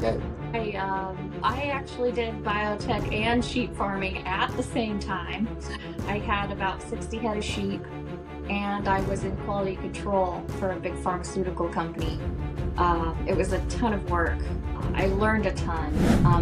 I actually did biotech and sheep farming at the same time. I had about 60 head of sheep, and I was in quality control for a big pharmaceutical company. It was a ton of work. I learned a ton.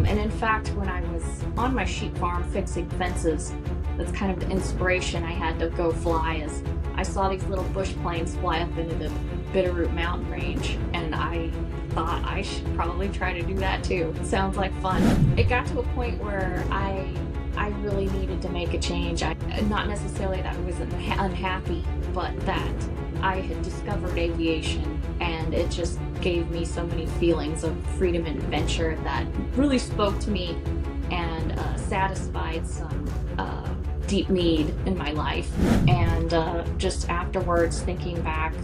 And in fact, when I was on my sheep farm fixing fences, that's kind of the inspiration I had to go fly is I saw these little bush planes fly up into the Bitterroot mountain range, and I thought I should probably try to do that too. It sounds like fun. It got to a point where I really needed to make a change. Not necessarily that I was unhappy, but that I had discovered aviation, and it just gave me so many feelings of freedom and adventure that really spoke to me and satisfied some deep need in my life. And just afterwards, thinking back,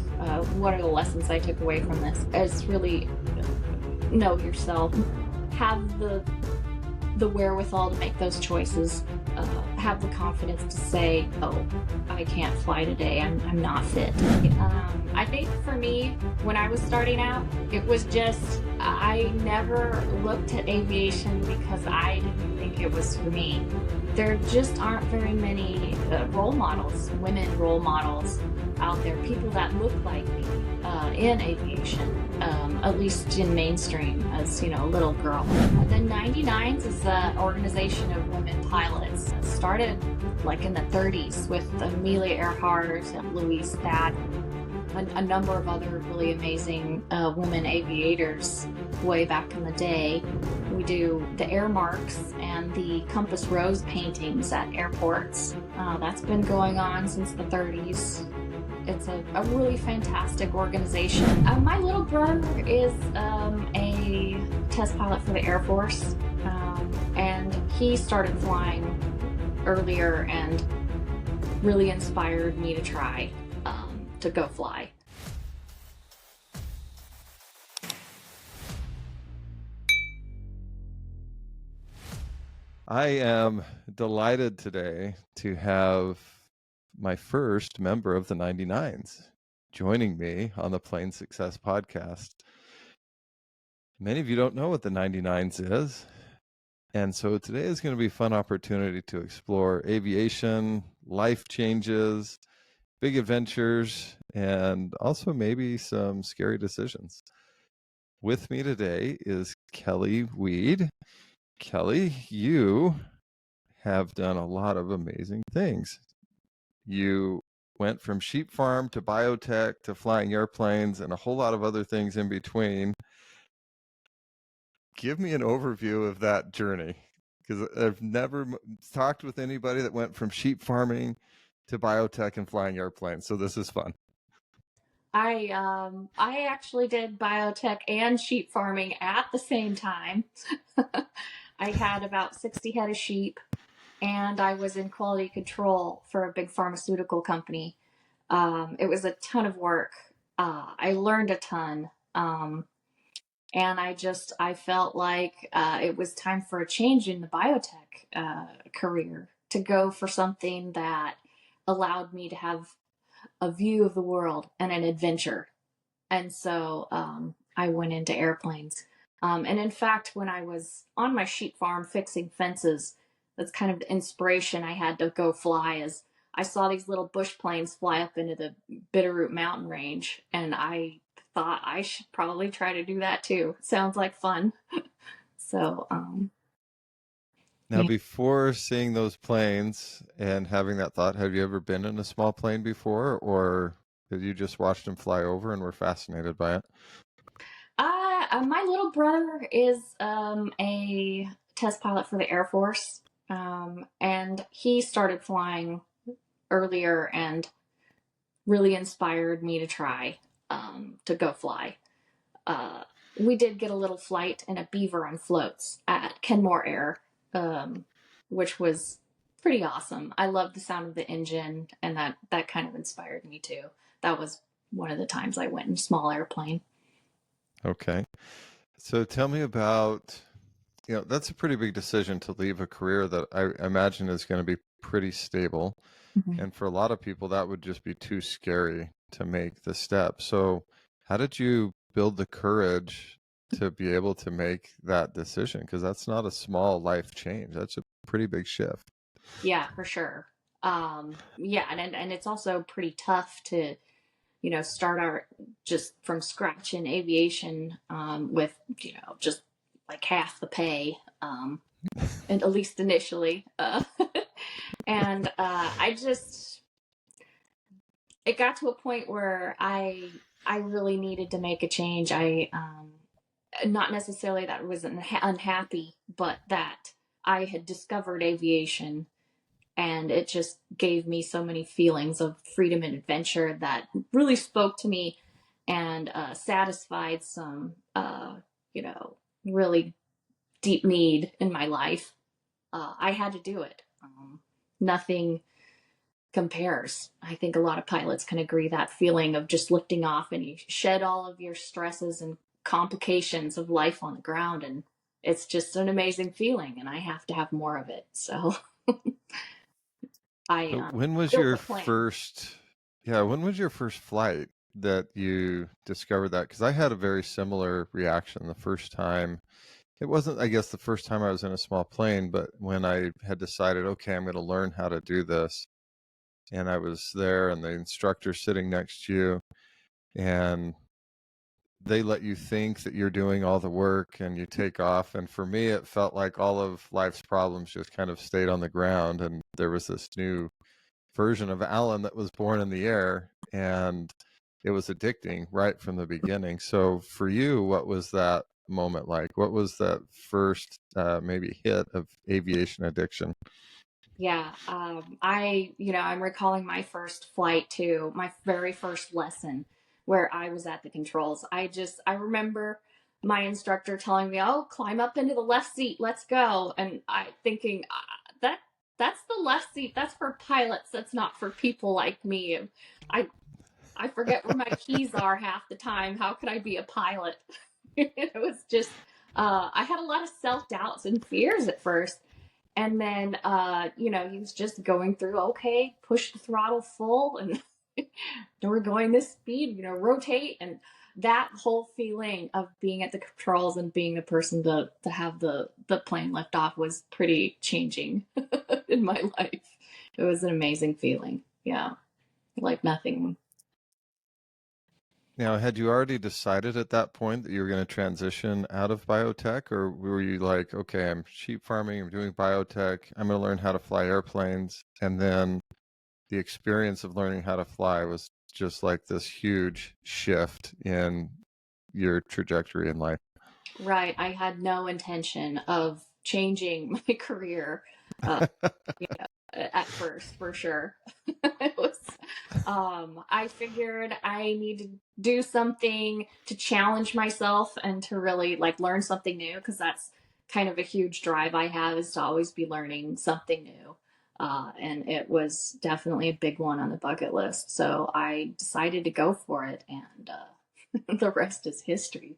what are the lessons I took away from this? It's really know yourself, have the wherewithal to make those choices, have the confidence to say, oh, I can't fly today, I'm not fit. I think for me, when I was starting out, it was just, I never looked at aviation because I didn't think it was for me. There just aren't very many role models, women role models out there, people that look like me in aviation, at least in mainstream as, a little girl. The 99s is an organization of women pilots. It started like in the 30s with Amelia Earhart and Louise Thad, a number of other really amazing women aviators way back in the day. We do the air marks and the compass rose paintings at airports. That's been going on since the 30s. It's a really fantastic organization. My little brother is a test pilot for the Air Force, and he started flying earlier and really inspired me to try to go fly. I am delighted today to have my first member of the 99s joining me on the Plane Success podcast. Many of you don't know what the 99s is. And so today is going to be a fun opportunity to explore aviation, life changes, big adventures, and also maybe some scary decisions. With me today is Kelli Weed. Kelli, you have done a lot of amazing things. You went from sheep farm to biotech to flying airplanes and a whole lot of other things in between. Give me an overview of that journey, because I've never talked with anybody that went from sheep farming to biotech and flying airplanes. So this is fun. I actually did biotech and sheep farming at the same time. I had about 60 head of sheep, and I was in quality control for a big pharmaceutical company. It was a ton of work. I learned a ton. And I felt like it was time for a change in the biotech career, to go for something that allowed me to have a view of the world and an adventure. And so I went into airplanes. And in fact, when I was on my sheep farm fixing fences, that's kind of the inspiration I had to go fly, is I saw these little bush planes fly up into the Bitterroot mountain range, and I thought I should probably try to do that too. It sounds like fun. So, Now, yeah. before seeing those planes and having that thought, have you ever been in a small plane before, or have you just watched them fly over and were fascinated by it? My little brother is a test pilot for the Air Force, and he started flying earlier and really inspired me to try to go fly. We did get a little flight in a Beaver on floats at Kenmore Air, which was pretty awesome. I loved the sound of the engine, and that kind of inspired me too. That was one of the times I went in a small airplane. Okay. So tell me about, that's a pretty big decision to leave a career that I imagine is going to be pretty stable. Mhm. And for a lot of people, that would just be too scary to make the step. So how did you build the courage to be able to make that decision, because that's not a small life change. That's a pretty big shift. Yeah, for sure. Yeah, and it's also pretty tough to, start our just from scratch in aviation, with, just like half the pay, and at least initially. And I just, it got to a point where I really needed to make a change. Not necessarily that I was unhappy, but that I had discovered aviation, and it just gave me so many feelings of freedom and adventure that really spoke to me, and satisfied some, really deep need in my life. I had to do it. Nothing compares. I think a lot of pilots can agree, that feeling of just lifting off and you shed all of your stresses and complications of life on the ground, and it's just an amazing feeling, and I have to have more of it. So I So when was built your a plan. first, yeah, when was your first flight that you discovered that? Because I had a very similar reaction the first time. It wasn't, I guess, the first time I was in a small plane, but when I had decided, okay, I'm going to learn how to do this, and I was there, and the instructor sitting next to you, and they let you think that you're doing all the work, and you take off. And for me, it felt like all of life's problems just kind of stayed on the ground, and there was this new version of Alan that was born in the air, and it was addicting right from the beginning. So for you, what was that moment like? What was that first maybe hit of aviation addiction? Yeah, I'm recalling my first flight too, my very first lesson where I was at the controls. I remember my instructor telling me, "Oh, climb up into the left seat, let's go." And I thinking, that's the left seat. That's for pilots. That's not for people like me. I I forget where my keys are half the time. How could I be a pilot? It was just, I had a lot of self doubts and fears at first. And then, he was just going through, okay, push the throttle full, and we're going this speed, rotate. And that whole feeling of being at the controls and being the person to have the plane lift off was pretty changing in my life. It was an amazing feeling. Yeah. Like nothing. Now, had you already decided at that point that you were going to transition out of biotech, or were you like, okay, I'm sheep farming, I'm doing biotech, I'm going to learn how to fly airplanes, and then the experience of learning how to fly was just like this huge shift in your trajectory in life? Right. I had no intention of changing my career, uh, at first, for sure. It was, I figured I need to do something to challenge myself and to really like learn something new, because that's kind of a huge drive I have, is to always be learning something new. And it was definitely a big one on the bucket list. So I decided to go for it, and the rest is history.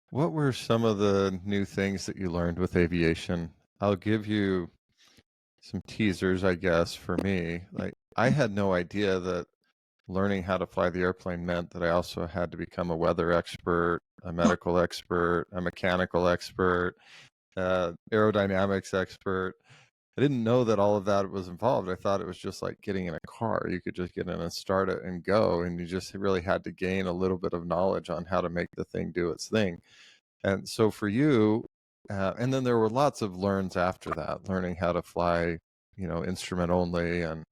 What were some of the new things that you learned with aviation? I'll give you some teasers, I guess, for me. Like, I had no idea that learning how to fly the airplane meant that I also had to become a weather expert, a medical expert, a mechanical expert, aerodynamics expert. I didn't know that all of that was involved. I thought it was just like getting in a car. You could just get in and start it and go, and you just really had to gain a little bit of knowledge on how to make the thing do its thing. And so for you, and then there were lots of learns after that, learning how to fly, instrument only, and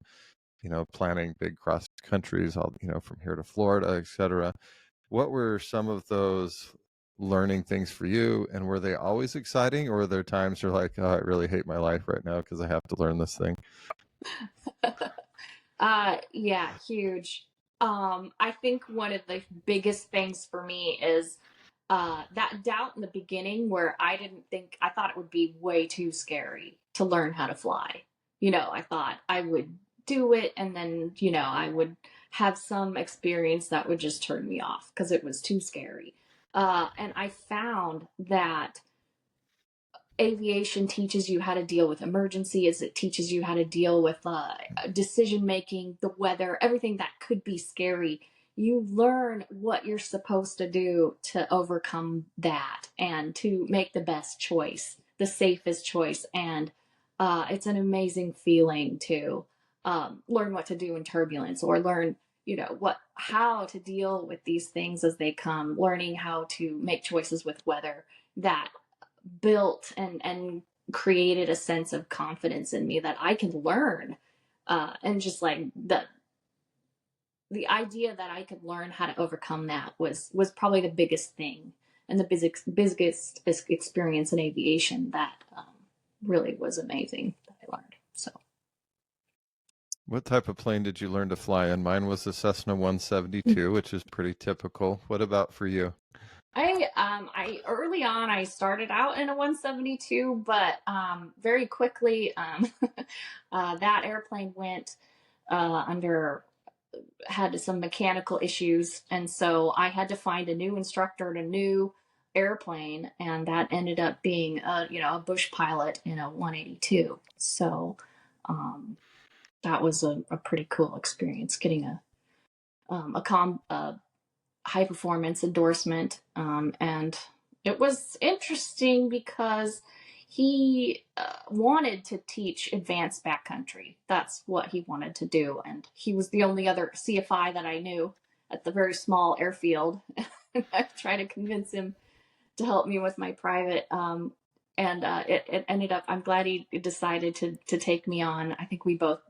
planning big cross countries, all from here to Florida, etc. What were some of those learning things for you, and were they always exciting, or were there times you're like, oh, I really hate my life right now because I have to learn this thing? Yeah, huge. I think one of the biggest things for me is that doubt in the beginning, where I thought it would be way too scary to learn how to fly. I thought I would do it, and then, I would have some experience that would just turn me off because it was too scary. And I found that aviation teaches you how to deal with emergencies. It teaches you how to deal with decision making, the weather, everything that could be scary. you learn what you're supposed to do to overcome that and to make the best choice, the safest choice. And it's an amazing feeling to learn what to do in turbulence, or learn, how to deal with these things as they come, learning how to make choices with weather that built and created a sense of confidence in me that I could learn. And just like the idea that I could learn how to overcome that was probably the biggest thing, and the biggest experience in aviation that really was amazing that I learned. So What type of plane did you learn to fly in? Mine was the Cessna 172, which is pretty typical. What about for you? I early on I started out in a 172, but very quickly that airplane went under had some mechanical issues, and so I had to find a new instructor and a new airplane, and that ended up being a bush pilot in a 182. So that was a pretty cool experience, getting a high performance endorsement, and it was interesting because he wanted to teach advanced backcountry. That's what he wanted to do, and he was the only other CFI that I knew at the very small airfield. I tried to convince him to help me with my private, and it ended up. I'm glad he decided to take me on. I think we both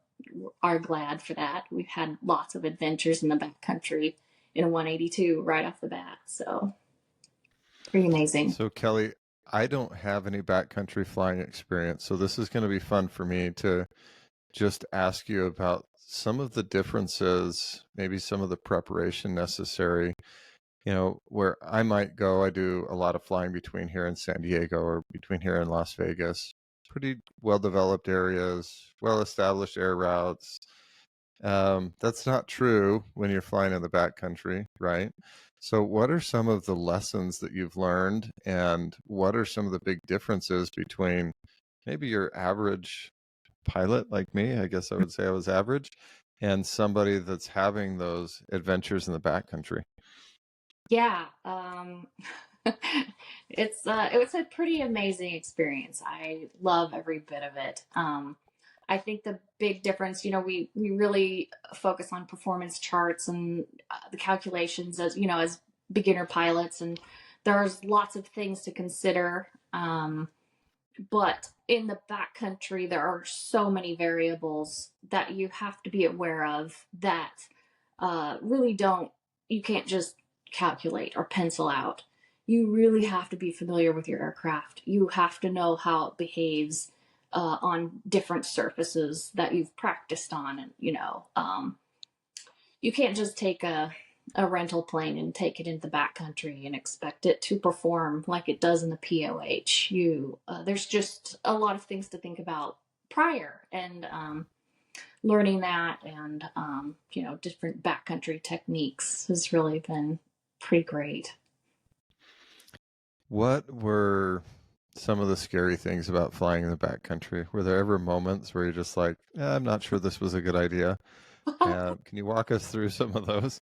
are glad for that. We've had lots of adventures in the backcountry in a 182 right off the bat. So pretty amazing. So, Kelly, I don't have any backcountry flying experience, so this is going to be fun for me to just ask you about some of the differences, maybe some of the preparation necessary. Where I might go, I do a lot of flying between here and San Diego, or between here and Las Vegas. Pretty well developed areas, well established air routes. That's not true when you're flying in the backcountry, right? So, what are some of the lessons that you've learned, and what are some of the big differences between maybe your average pilot like me? I guess I would say I was average, and somebody that's having those adventures in the backcountry. Yeah, it was a pretty amazing experience. I love every bit of it. I think the big difference, we really focus on performance charts and the calculations as beginner pilots, and there's lots of things to consider. But in the backcountry, there are so many variables that you have to be aware of that really don't, you can't just calculate or pencil out. You really have to be familiar with your aircraft. You have to know how it behaves on different surfaces that you've practiced on. And, you can't just take a rental plane and take it into the backcountry and expect it to perform like it does in the POH. There's just a lot of things to think about prior, and learning that, and different backcountry techniques has really been pretty great. What were some of the scary things about flying in the backcountry? Were there ever moments where you're just like, I'm not sure this was a good idea? Can you walk us through some of those?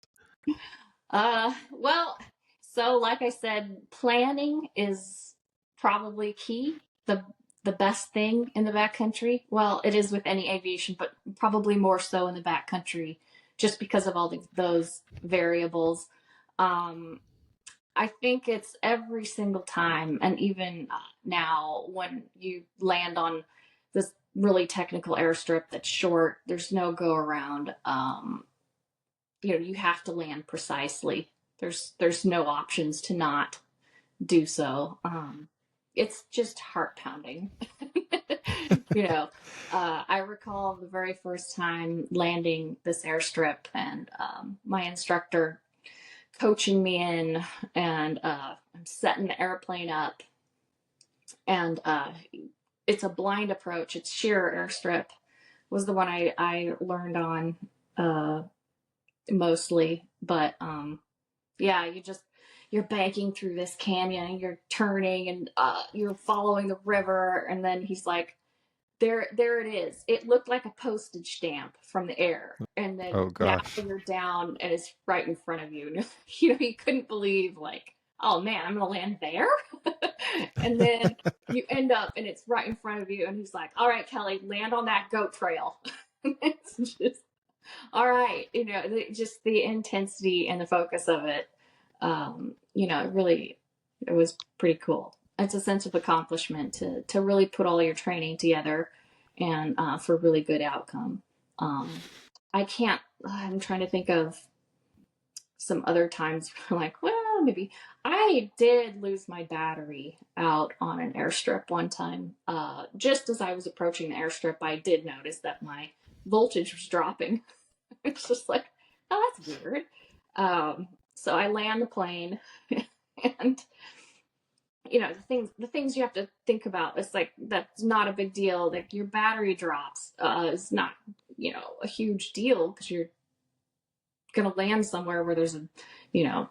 Well, so like I said, planning is probably key. The best thing in the backcountry. Well, it is with any aviation, but probably more so in the backcountry, just because of those variables. Um, I think it's every single time, and even now, when you land on this really technical airstrip that's short, there's no go around. You have to land precisely. There's no options to not do so. It's just heart pounding. I recall the very first time landing this airstrip, and my instructor coaching me in, and I'm setting the airplane up, and it's a blind approach. It's sheer airstrip was the one I learned on mostly, but yeah, you're banking through this canyon, and you're turning, and you're following the river, and then he's like, there it is. It looked like a postage stamp from the air, and then Oh now gosh. you're down and it's right in front of you. You couldn't believe, like, oh man, I'm gonna land there. And then you end up and it's right in front of you, and he's like, all right, Kelly, land on that goat trail. It's just all right, just the intensity and the focus of it. It was pretty cool. It's a sense of accomplishment to really put all your training together and for really good outcome. I can't. I'm trying to think of some other times. Like, well, maybe I did lose my battery out on an airstrip one time. Just as I was approaching the airstrip, I did notice that my voltage was dropping. It's just like, oh, that's weird. So I land the plane, and the things you have to think about. It's like that's not a big deal. Like your battery drops, is not a huge deal because you're gonna land somewhere where there's you know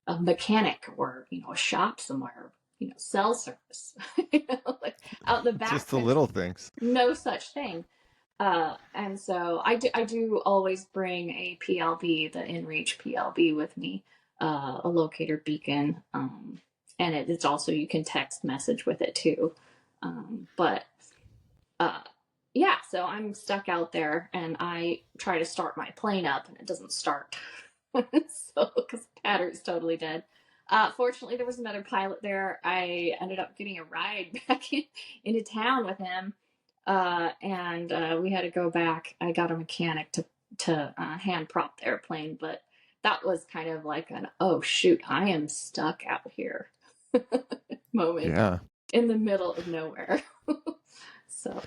a mechanic or a shop somewhere, cell service. Like out in the back Just the country, little things. no such thing. And so I do always bring a PLB, the InReach PLB, with me, a locator beacon, and it's also, you can text message with it too. But uh, yeah, so I'm stuck out there, and I try to start my plane up, and it doesn't start. So because the battery's totally dead. Fortunately, there was another pilot there. I ended up getting a ride back into town with him, and we had to go back. I got a mechanic to hand prop the airplane, but that was kind of like an, oh shoot, I am stuck out here moment Yeah. in the middle of nowhere. So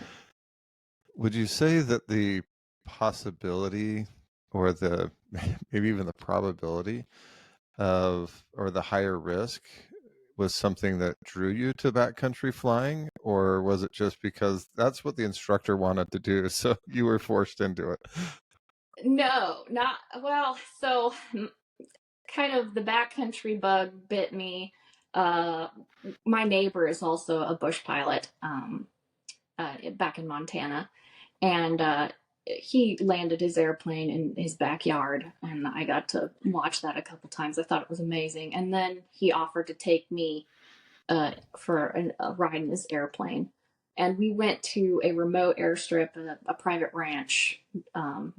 Would you say that the possibility or the maybe even the probability of or the higher risk was something that drew you to backcountry flying, or was it just because that's what the instructor wanted to do, so you were forced into it? no, not well. So kind of the backcountry bug bit me. Uh, my neighbor is also a bush pilot, back in Montana, and he landed his airplane in his backyard, and I got to watch that a couple times. I thought it was amazing, and then he offered to take me for a ride in his airplane, and we went to a remote airstrip, a private ranch, um,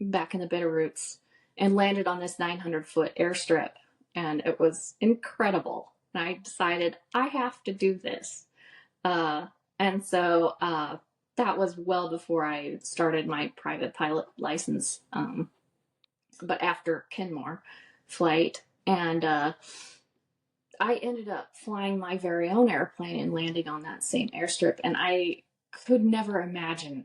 back in the Bitterroots, and landed on this 900-foot airstrip, and it was incredible. And I decided I have to do this, uh, and so that was well before I started my private pilot license, but after Kenmore flight. And I ended up flying my very own airplane and landing on that same airstrip. And I could never imagine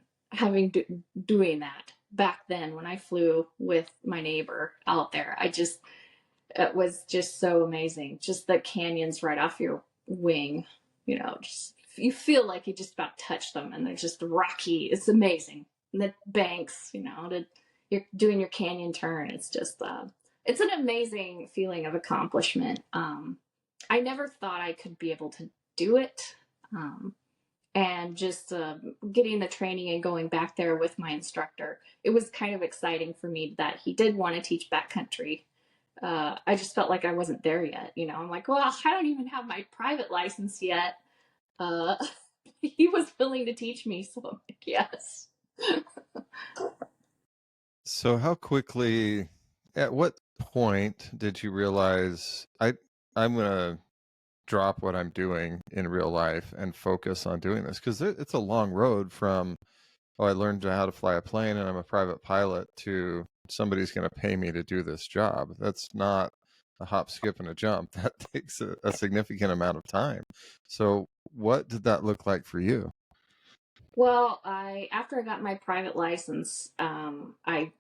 doing that back then when I flew with my neighbor out there. It was just so amazing. Just the canyons right off your wing, just you feel like you just about touch them, and they're just rocky. It's amazing. And the banks, you're doing your canyon turn. It's just, it's an amazing feeling of accomplishment. I never thought I could be able to do it. And just getting the training and going back there with my instructor, it was kind of exciting for me that he did want to teach backcountry. I just felt like I wasn't there yet. I'm like, well, I don't even have my private license yet. Uh, he was willing to teach me, so I'm like, yes. So how quickly, at what point did you realize I'm going to drop what I'm doing in real life and focus on doing this? Because it's a long road from, oh, I learned how to fly a plane and I'm a private pilot, to somebody's going to pay me to do this job. That's not a hop, skip, and a jump. That takes a significant amount of time. So what did that look like for you? Well, after I got my private license, I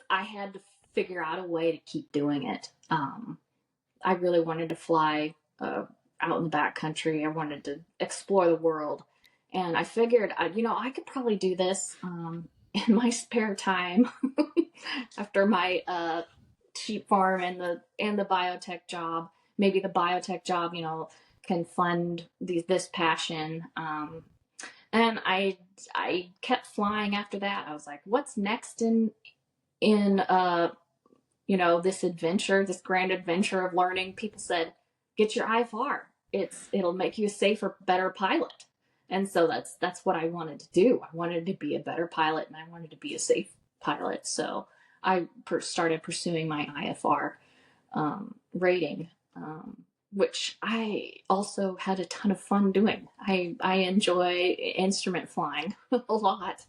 had to figure out a way to keep doing it. I really wanted to fly out in the backcountry. I wanted to explore the world, and I figured, I could probably do this in my spare time after my sheep farm and the biotech job. Maybe the biotech job, can fund this passion. And I kept flying after that. I was like, what's next in this adventure, this grand adventure of learning? People said, get your IFR. It'll make you a safer, better pilot. And so that's what I wanted to do. I wanted to be a better pilot, and I wanted to be a safe pilot. So I started pursuing my IFR rating, which I also had a ton of fun doing. I enjoy instrument flying a lot.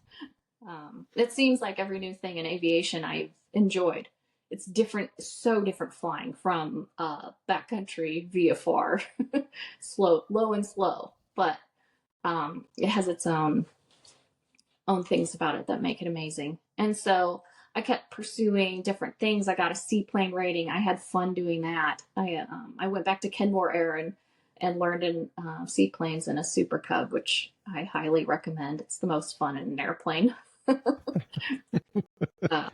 It seems like every new thing in aviation I've enjoyed. It's different, so different flying from backcountry VFR, slow, low and slow, but it has its own things about it that make it amazing. And so I kept pursuing different things. I got a seaplane rating. I had fun doing that. I went back to Kenmore Air and learned in seaplanes in a Super Cub, which I highly recommend. It's the most fun in an airplane. uh,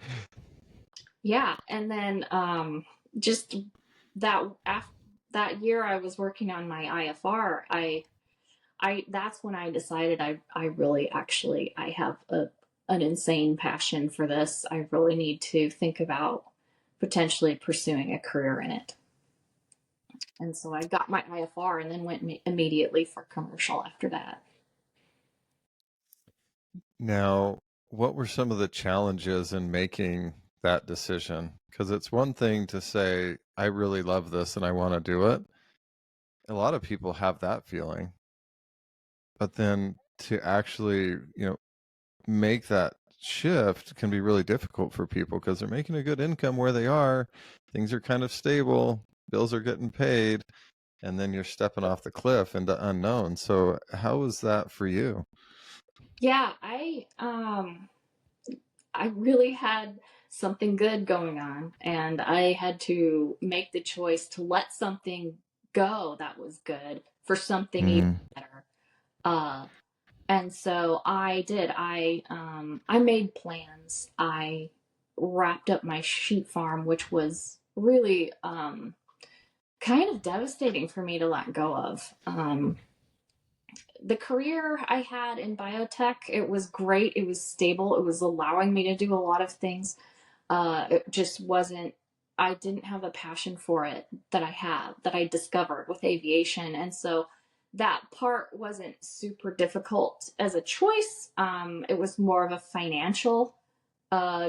yeah, and then just that year I was working on my IFR. I that's when I decided I really actually I have an insane passion for this. I really need to think about potentially pursuing a career in it. And so I got my IFR and then went immediately for commercial after that. Now, what were some of the challenges in making that decision? Because it's one thing to say, I really love this and I want to do it. A lot of people have that feeling. But then to actually, make that shift can be really difficult for people because they're making a good income where they are. Things are kind of stable, bills are getting paid, and then you're stepping off the cliff into unknown. So how was that for you? Yeah, I really had something good going on, and I had to make the choice to let something go that was good for something even Mm, better. Uh, and so I did. I made plans. I wrapped up my sheep farm, which was really kind of devastating for me to let go of. The career I had in biotech, it was great. It was stable. It was allowing me to do a lot of things. It just wasn't, I didn't have a passion for it that I discovered with aviation. And so that part wasn't super difficult as a choice. It was more of a financial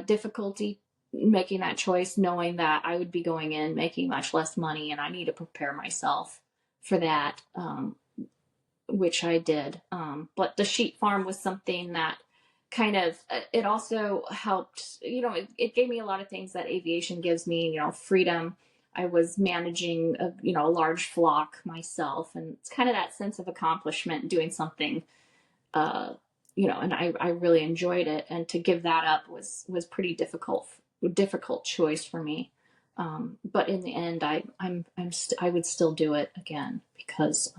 difficulty making that choice, knowing that I would be going in making much less money and I need to prepare myself for that. Which I did. But the sheep farm was something that kind of, it also helped, it gave me a lot of things that aviation gives me, freedom. I was managing a large flock myself, and it's kind of that sense of accomplishment doing something, uh, and I really enjoyed it. And to give that up was pretty difficult choice for me. But in the end, I would still do it again because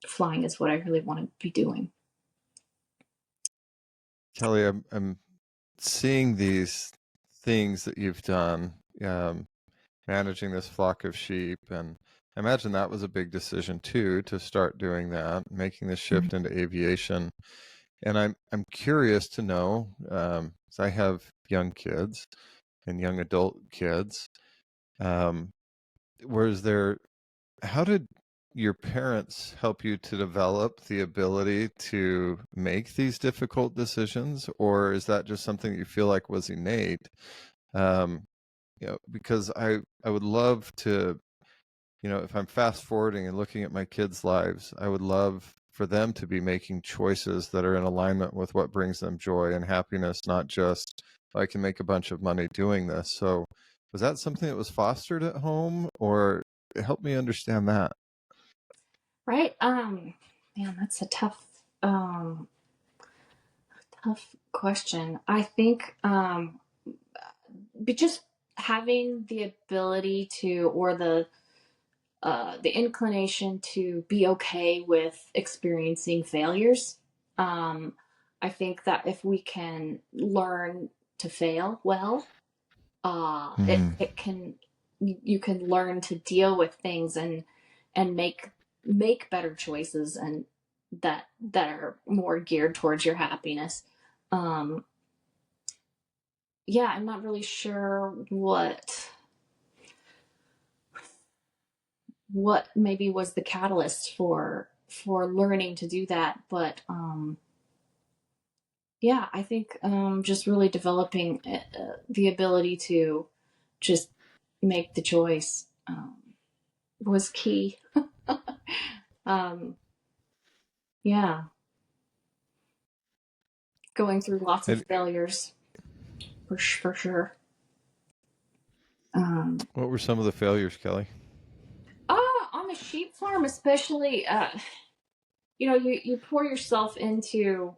flying is what I really want to be doing. Kelly, I'm seeing these things that you've done, managing this flock of sheep, and I imagine that was a big decision too to start doing that, making the shift into aviation. And I'm curious to know, 'cause I have young kids and young adult kids. Um, was there, how did your parents help you to develop the ability to make these difficult decisions, or is that just something that you feel like was innate? Um, because I would love to, if I'm fast forwarding and looking at my kids' lives, I would love for them to be making choices that are in alignment with what brings them joy and happiness, not just I can make a bunch of money doing this. So was that something that was fostered at home, or help me understand that? Right. Man, that's a tough question. I think but just having the ability to, or the inclination to be okay with experiencing failures. Um, I think that if we can learn to fail well, Mm, it can, you can learn to deal with things and make better choices and that are more geared towards your happiness. Um, yeah, I'm not really sure what maybe was the catalyst for learning to do that, but yeah, I think just really developing the ability to just make the choice was key. um, yeah, going through lots of And failures for sure. Um, what were some of the failures, Kelly? on the sheep farm, especially, you pour yourself into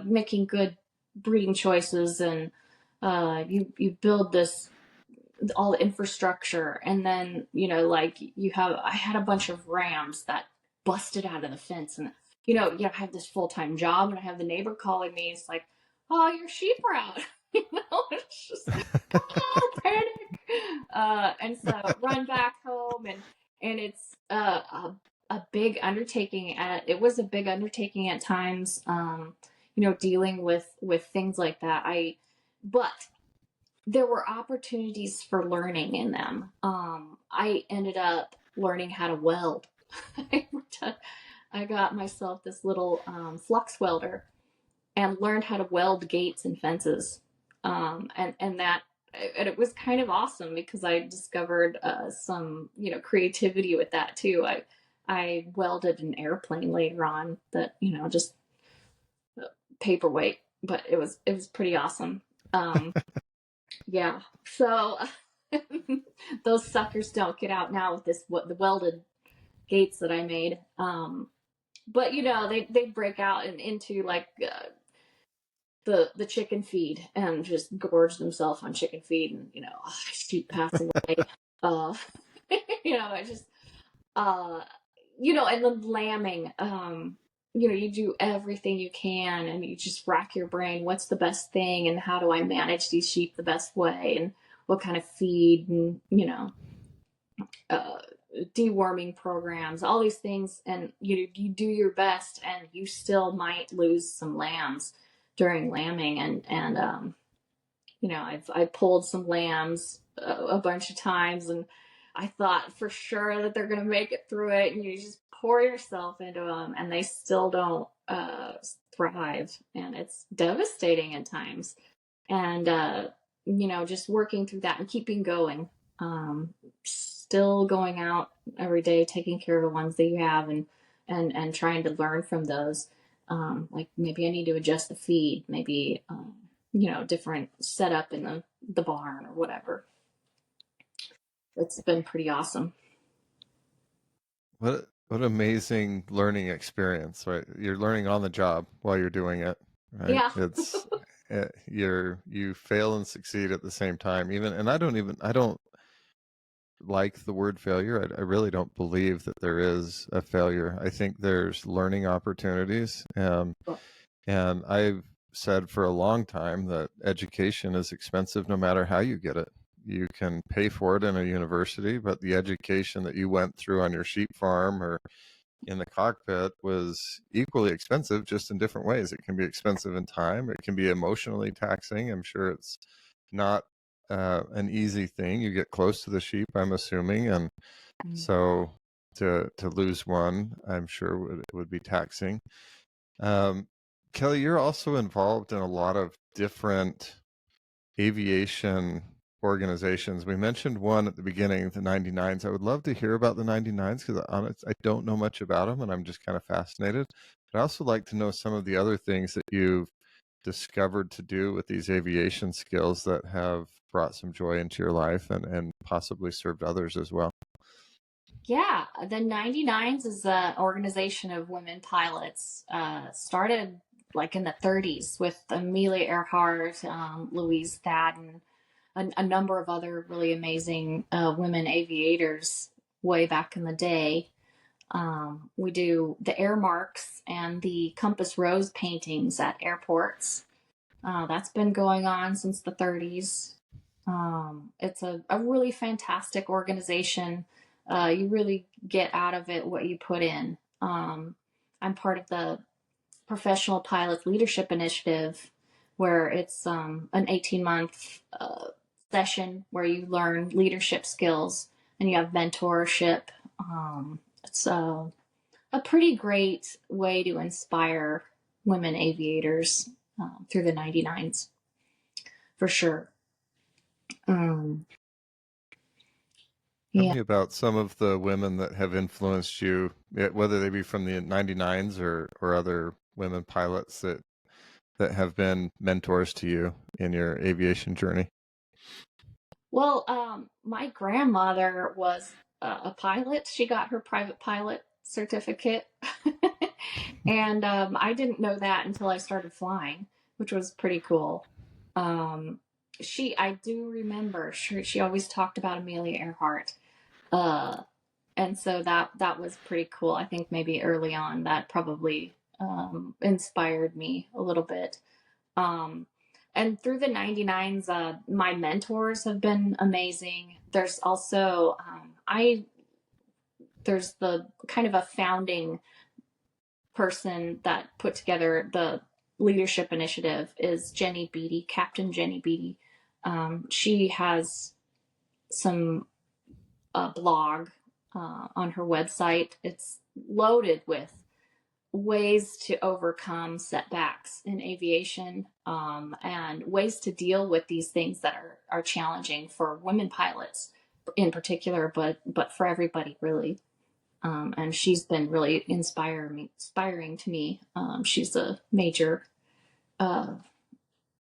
making good breeding choices, and you build this all the infrastructure, and then like I had a bunch of rams that busted out of the fence, and I have this full-time job, and I have the neighbor calling me. It's like, oh, your sheep are out. It's just oh, panic. And so run back home, and it's a big undertaking. It was a big undertaking at times, dealing with things like that. But there were opportunities for learning in them. I ended up learning how to weld. I got myself this little flux welder and learned how to weld gates and fences. And it was kind of awesome because I discovered some creativity with that too. I welded an airplane later on that just paperweight, but it was pretty awesome. Yeah. So those suckers don't get out now with the welded gates that I made. But they break out and into like the chicken feed and just gorge themselves on chicken feed, and sheep passing away. Uh, I just uh, and then lambing. You do everything you can, and you just rack your brain. What's the best thing, and how do I manage these sheep the best way, and what kind of feed, and uh, deworming programs, all these things, and you do your best, and you still might lose some lambs during lambing, and I pulled some lambs a bunch of times, and I thought for sure that they're gonna make it through it, and you just pour yourself into them, and they still don't thrive, and it's devastating at times. And just working through that and keeping going, still going out every day, taking care of the ones that you have, and trying to learn from those. Like maybe I need to adjust the feed, maybe different setup in the barn or whatever. It's been pretty awesome. What amazing learning experience, right? You're learning on the job while you're doing it, right? Yeah. It's you fail and succeed at the same time. Even and I don't like the word failure. I really don't believe that there is a failure. I think there's learning opportunities. And I've said for a long time that education is expensive no matter how you get it. You can pay for it in a university, but the education that you went through on your sheep farm or in the cockpit was equally expensive, just in different ways. It can be expensive in time, it can be emotionally taxing. I'm sure it's not an easy thing. You get close to the sheep, I'm assuming, and so to lose one, I'm sure would be taxing. Kelli, you're also involved in a lot of different aviation organizations. We mentioned one at the beginning, the 99s. I would love to hear about the 99s because I don't know much about them, and I'm just kind of fascinated. But I also like to know some of the other things that you've discovered to do with these aviation skills that have brought some joy into your life and possibly served others as well. Yeah, the 99s is an organization of women pilots. Started like in the 30s with Amelia Earhart, Louise Thadden, a number of other really amazing women aviators way back in the day. We do the air marks and the compass rose paintings at airports. That's been going on since the 30s. It's a really fantastic organization. You really get out of it what you put in. I'm part of the Professional Pilot Leadership Initiative, where it's an 18-month session where you learn leadership skills and you have mentorship. It's a pretty great way to inspire women aviators through the 99s, for sure. Tell Yeah. me about some of the women that have influenced you, whether they be from the 99s or other women pilots that have been mentors to you in your aviation journey. Well, my grandmother was a pilot. She got her private pilot certificate. And I didn't know that until I started flying, which was pretty cool. Um, I do remember, she always talked about Amelia Earhart. Uh, and so that was pretty cool. I think maybe early on that probably inspired me a little bit. Um, and through the 99s, my mentors have been amazing. There's also, there's the kind of a founding person that put together the leadership initiative is Jenny Beatty, Captain Jenny Beatty. She has some blog on her website. It's loaded with ways to overcome setbacks in aviation, and ways to deal with these things that are challenging for women pilots in particular, but for everybody really. And she's been really inspiring to me. She's a major uh,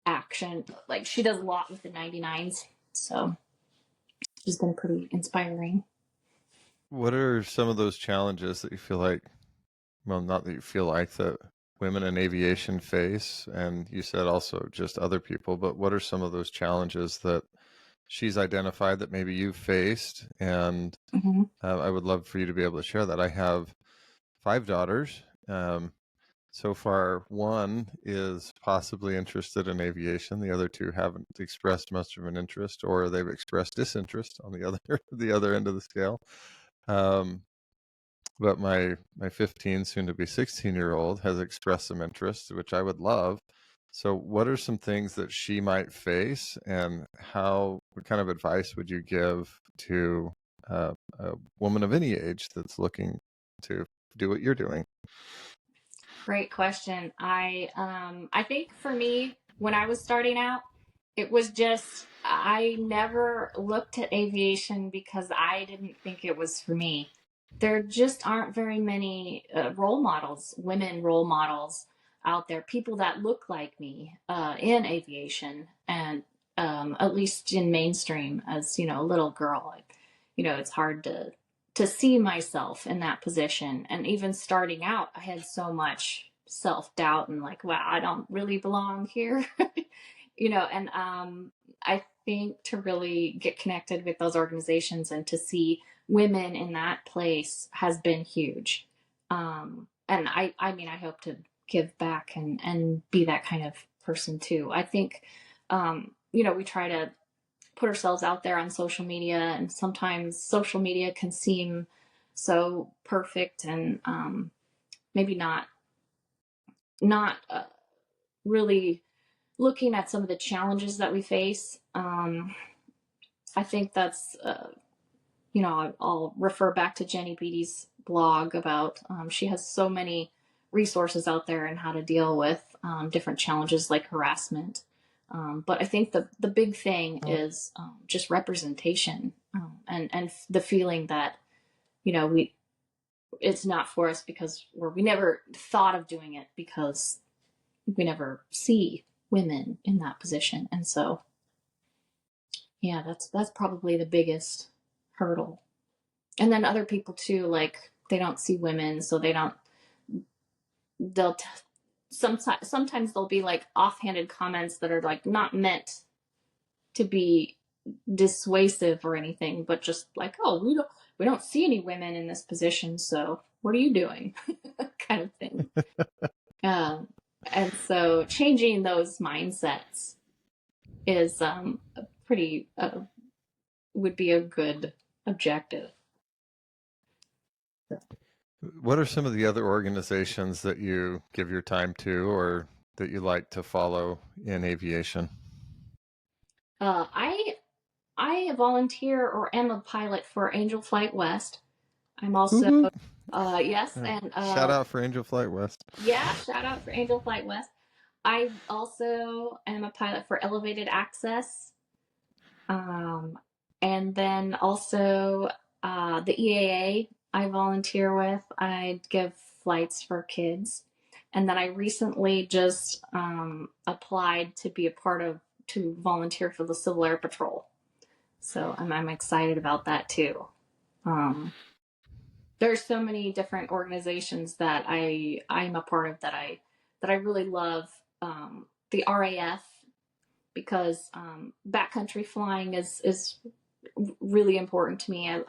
action, like she does a lot with the 99s, so she's been pretty inspiring. What are some of those challenges that you feel like, well, not that you feel like, that women in aviation face? And you said also just other people, but what are some of those challenges that she's identified that maybe you've faced? And Mm-hmm. I would love for you to be able to share that. I have 5 daughters. So far, one is possibly interested in aviation. The other 2 haven't expressed much of an interest, or they've expressed disinterest on the other the other end of the scale. But my 15, soon to be 16-year-old, has expressed some interest, which I would love. So, what are some things that she might face, and what kind of advice would you give to a woman of any age that's looking to do what you're doing? Great question. I think for me, when I was starting out, it was just I never looked at aviation because I didn't think it was for me. There just aren't very many role models, women role models out there, people that look like me in aviation, and at least in mainstream. As you know, a little girl, it's hard to see myself in that position. And even starting out, I had so much self doubt and like, wow, I don't really belong here. And I think to really get connected with those organizations and to see women in that place has been huge. And I mean, I hope to give back and be that kind of person too. I think, we try to put ourselves out there on social media, and sometimes social media can seem so perfect and maybe not really looking at some of the challenges that we face. I think that's I'll refer back to Jenny Beatty's blog about she has so many resources out there and how to deal with different challenges like harassment. But I think the big thing is just representation, and the feeling that we it's not for us because we never thought of doing it because we never see women in that position. And so yeah, that's probably the biggest hurdle. And then other people too, like they don't see women, so they'll sometimes they'll be like offhanded comments that are like not meant to be dissuasive or anything, but just like, oh, we don't see any women in this position, so what are you doing? Kind of thing. And so changing those mindsets is pretty would be a good objective. What are some of the other organizations that you give your time to or that you like to follow in aviation? Uh, I I volunteer or am a pilot for Angel Flight West. I'm also Woo-hoo. yes, and Shout out for Angel Flight West. yeah, shout out for Angel Flight West. I also am a pilot for Elevated Access, um, and then also the EAA I volunteer with. I give flights for kids, and then I recently just applied to be a part of to volunteer for the Civil Air Patrol. So I'm excited about that too. Um, there's so many different organizations that I'm a part of that I really love. The RAF, because backcountry flying is really important to me.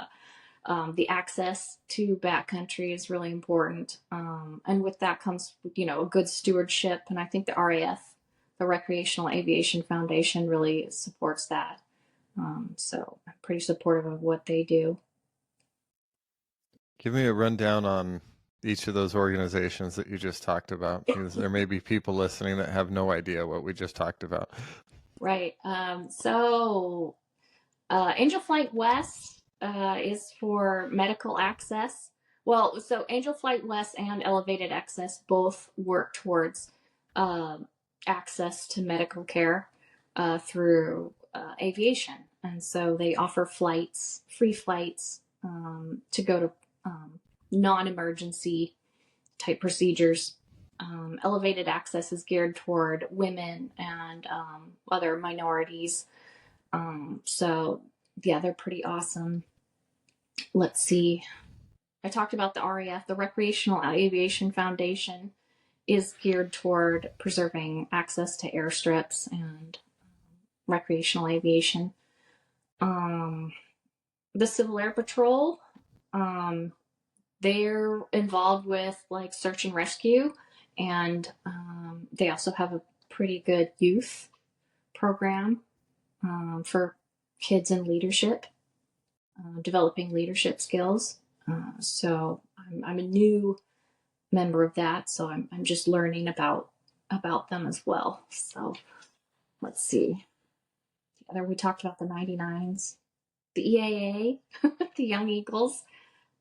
The access to backcountry is really important, and with that comes a good stewardship. And I think the RAF, the Recreational Aviation Foundation, really supports that. So I'm pretty supportive of what they do. Give me a rundown on each of those organizations that you just talked about, because there may be people listening that have no idea what we just talked about. Right. Angel Flight West is for medical access. Well, so Angel Flight West and Elevated Access both work towards uh, access to medical care through aviation. And so they offer flights, free flights to go to non emergency type procedures. Elevated Access is geared toward women and other minorities. So yeah, they're pretty awesome. Let's see. I talked about the RAF, the Recreational Aviation Foundation is geared toward preserving access to airstrips and recreational aviation. Um, the Civil Air Patrol, um, they're involved with like search and rescue, and they also have a pretty good youth program for kids in leadership, developing leadership skills. So I'm a new member of that, so I'm just learning about them as well. So let's see. The other we talked about the 99s, the EAA, the Young Eagles.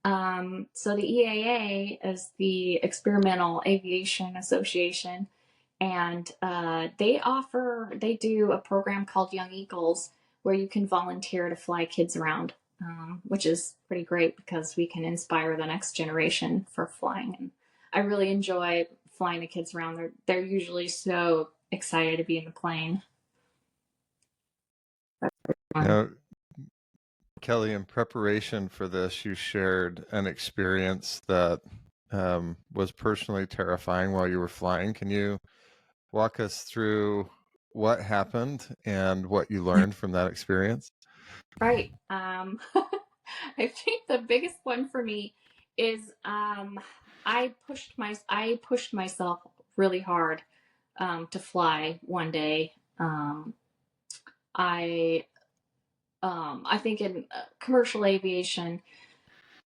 So the EAA is the Experimental Aviation Association, and they do a program called Young Eagles where you can volunteer to fly kids around, which is pretty great because we can inspire the next generation for flying. And I really enjoy flying the kids around. They're usually so excited to be in the plane. Now, Kelly, in preparation for this, you shared an experience that was personally terrifying while you were flying. Can you walk us through what happened and what you learned from that experience? Right. I think the biggest one for me is I pushed myself really hard to fly one day. I I think in commercial aviation,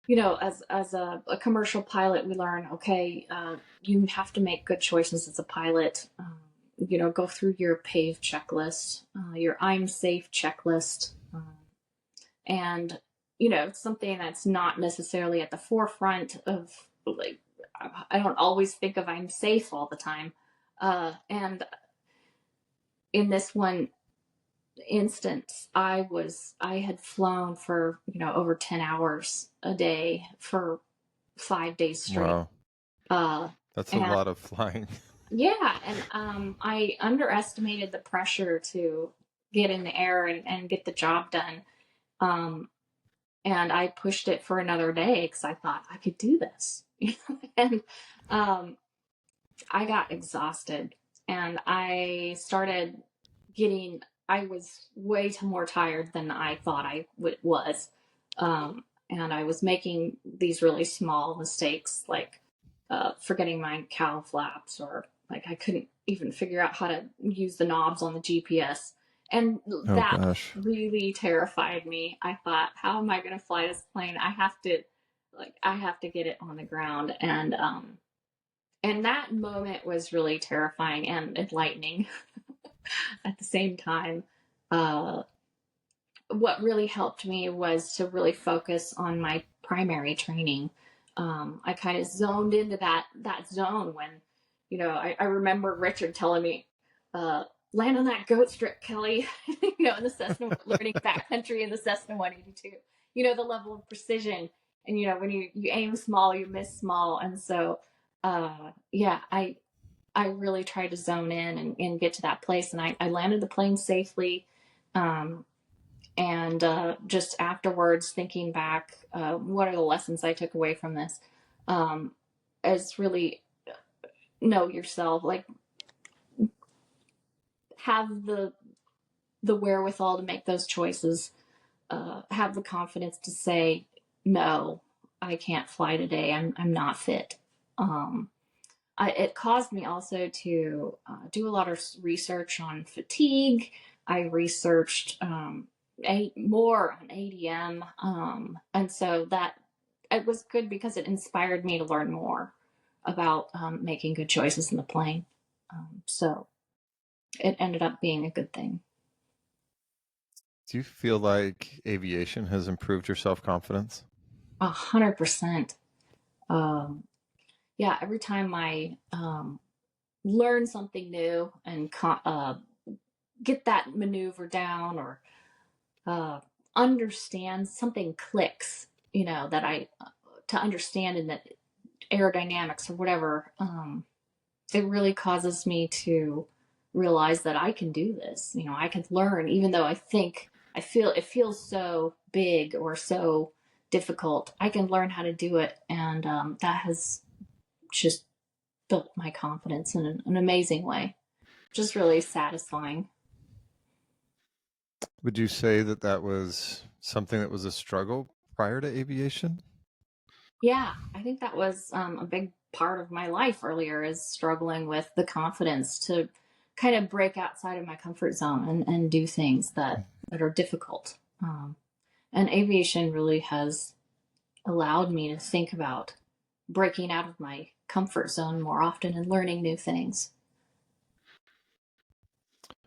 as a commercial pilot, we learn okay, you have to make good choices as a pilot. Go through your PAVE checklist, your I'm safe checklist, and something that's not necessarily at the forefront of like I don't always think of I'm safe all the time. And in this one instance, I had flown for over 10 hours a day for 5 days straight. Wow, Uh, that's a and lot of flying. yeah, and I underestimated the pressure to get in the air and get the job done. Um, and I pushed it for another day because I thought I could do this. And um, I got exhausted, and I started getting. I was way too more tired than I thought was, and I was making these really small mistakes, like forgetting my cowl flaps, or like I couldn't even figure out how to use the knobs on the GPS. And Oh that gosh. really terrified me. I thought, how am I going to fly this plane? I have to, like I have to get it on the ground. And that moment was really terrifying and enlightening at the same time. Uh, what really helped me was to really focus on my primary training. I kind of zoned into that zone when, I remember Richard telling me, land on that goat strip, Kelli, in the Cessna, learning backcountry in the Cessna 182, the level of precision. And, when you aim small, you miss small. And so, yeah, I really tried to zone in and get to that place. And I landed the plane safely. And just afterwards, thinking back, what are the lessons I took away from this? Is really know yourself, like have the wherewithal to make those choices, have the confidence to say, no, I can't fly today. I'm not fit. It caused me also to do a lot of research on fatigue. I researched more on ADM. And so that it was good because it inspired me to learn more about making good choices in the plane. So it ended up being a good thing. Do you feel like aviation has improved your self-confidence? 100%. Yeah, every time I learn something new and get that maneuver down or understand something clicks, that I to understand in that aerodynamics or whatever, it really causes me to realize that I can do this. I can learn, even though I feel it feels so big or so difficult. I can learn how to do it, and that has just built my confidence in an amazing way. Just really satisfying. Would you say that that was something that was a struggle prior to aviation? Yeah, I think that was a big part of my life earlier, is struggling with the confidence to kind of break outside of my comfort zone and do things that are difficult. And aviation really has allowed me to think about breaking out of my comfort zone more often and learning new things.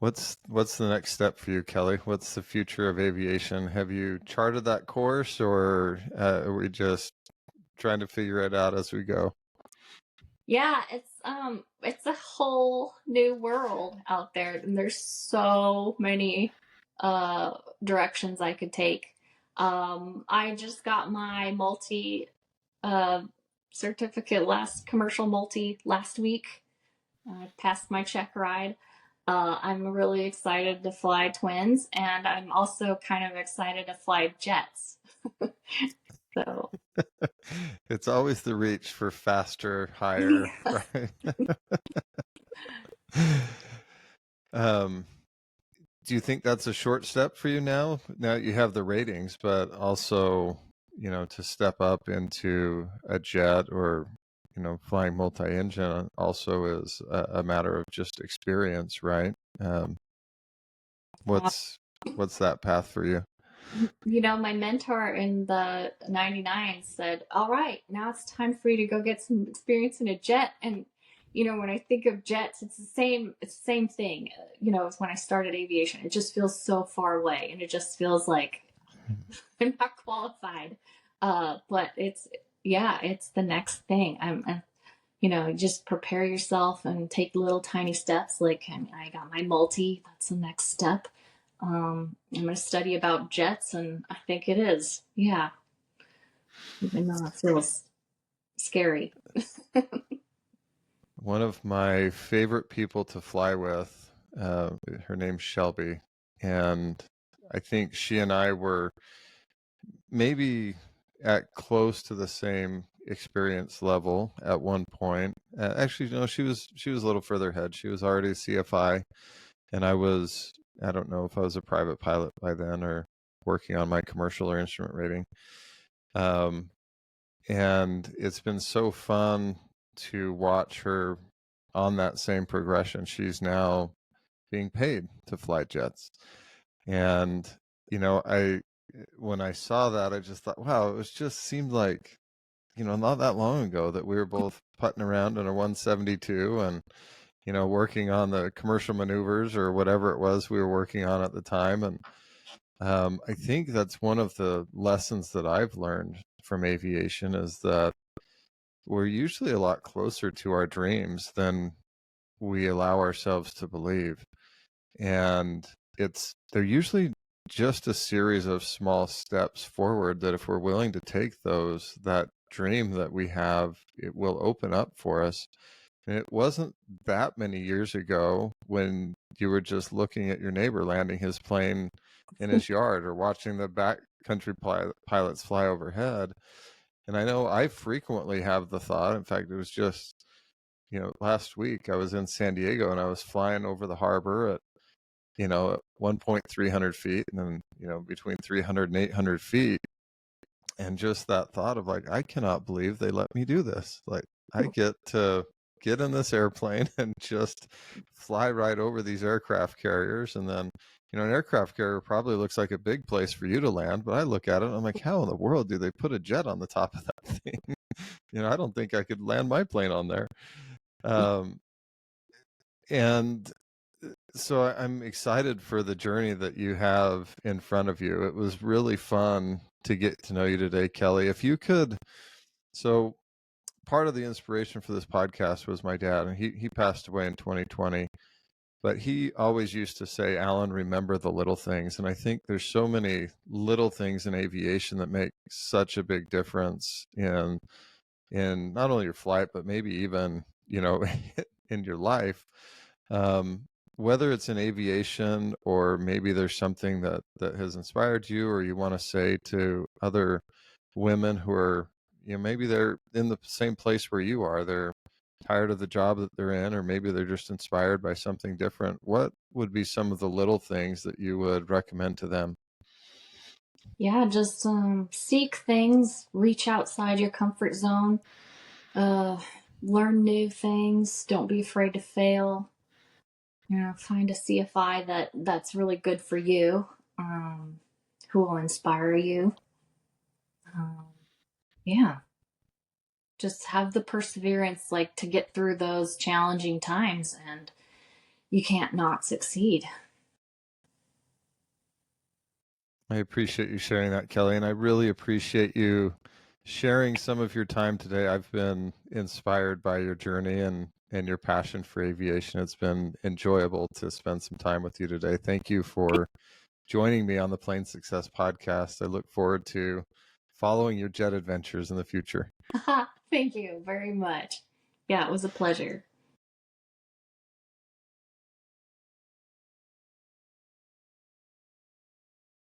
What's the next step for you, Kelli? What's the future of aviation? Have you charted that course, or are we just trying to figure it out as we go? Yeah, it's a whole new world out there, and there's so many directions I could take. I just got my multi uh certificate, last commercial multi last week. I passed my check ride. I'm really excited to fly twins, and I'm also kind of excited to fly jets. So It's always the reach for faster, higher, right? um, do you think that's a short step for you now? Now you have the ratings, but also, to step up into a jet or, flying multi-engine also is a matter of just experience, right? What's that path for you? my mentor in the 99 said, all right, now it's time for you to go get some experience in a jet. And when I think of jets, it's the same thing. As when I started aviation, it just feels so far away, and it just feels like I'm not qualified. But it's the next thing. Just prepare yourself and take little tiny steps. Like, I got my multi, that's the next step. I'm going to study about jets, and I think it is. Yeah. Even though it feels scary. One of my favorite people to fly with, her name's Shelby, and I think she and I were maybe at close to the same experience level at one point. Actually, no, she was a little further ahead. She was already CFI, and I don't know if I was a private pilot by then or working on my commercial or instrument rating. And it's been so fun to watch her on that same progression. She's now being paid to fly jets. And, I when I saw that, I just thought, wow, it just seemed like not that long ago that we were both putting around in a 172 and, working on the commercial maneuvers or whatever it was we were working on at the time. And I think that's one of the lessons that I've learned from aviation is that we're usually a lot closer to our dreams than we allow ourselves to believe. And they're usually just a series of small steps forward that if we're willing to take those, that dream that we have, it will open up for us. And it wasn't that many years ago when you were just looking at your neighbor landing his plane in his yard or watching the backcountry pilots fly overhead. And I know I frequently have the thought, in fact, it was just, last week I was in San Diego and I was flying over the harbor at 1.300 feet and then, between 300 and 800 feet. And just that thought of like, I cannot believe they let me do this. Like, I get to get in this airplane and just fly right over these aircraft carriers. And then, an aircraft carrier probably looks like a big place for you to land, but I look at it and I'm like, how in the world do they put a jet on the top of that thing? I don't think I could land my plane on there. And so I'm excited for the journey that you have in front of you. It was really fun to get to know you today, Kelli. If you could, so part of the inspiration for this podcast was my dad, and he passed away in 2020. But he always used to say, Alan, remember the little things. And I think there's so many little things in aviation that make such a big difference in not only your flight, but maybe even, in your life. Whether it's in aviation or maybe there's something that has inspired you or you want to say to other women who are, maybe they're in the same place where you are. They're tired of the job that they're in, or maybe they're just inspired by something different. What would be some of the little things that you would recommend to them? Yeah, just seek things, reach outside your comfort zone, learn new things, don't be afraid to fail. Find a CFI that's really good for you, who will inspire you. Yeah, just have the perseverance, like, to get through those challenging times, and you can't not succeed. I appreciate you sharing that, Kelli, and I really appreciate you sharing some of your time today. I've been inspired by your journey and your passion for aviation. It's been enjoyable to spend some time with you today. Thank you for joining me on the Plane Success podcast. I look forward to following your jet adventures in the future. Thank you very much. Yeah, it was a pleasure.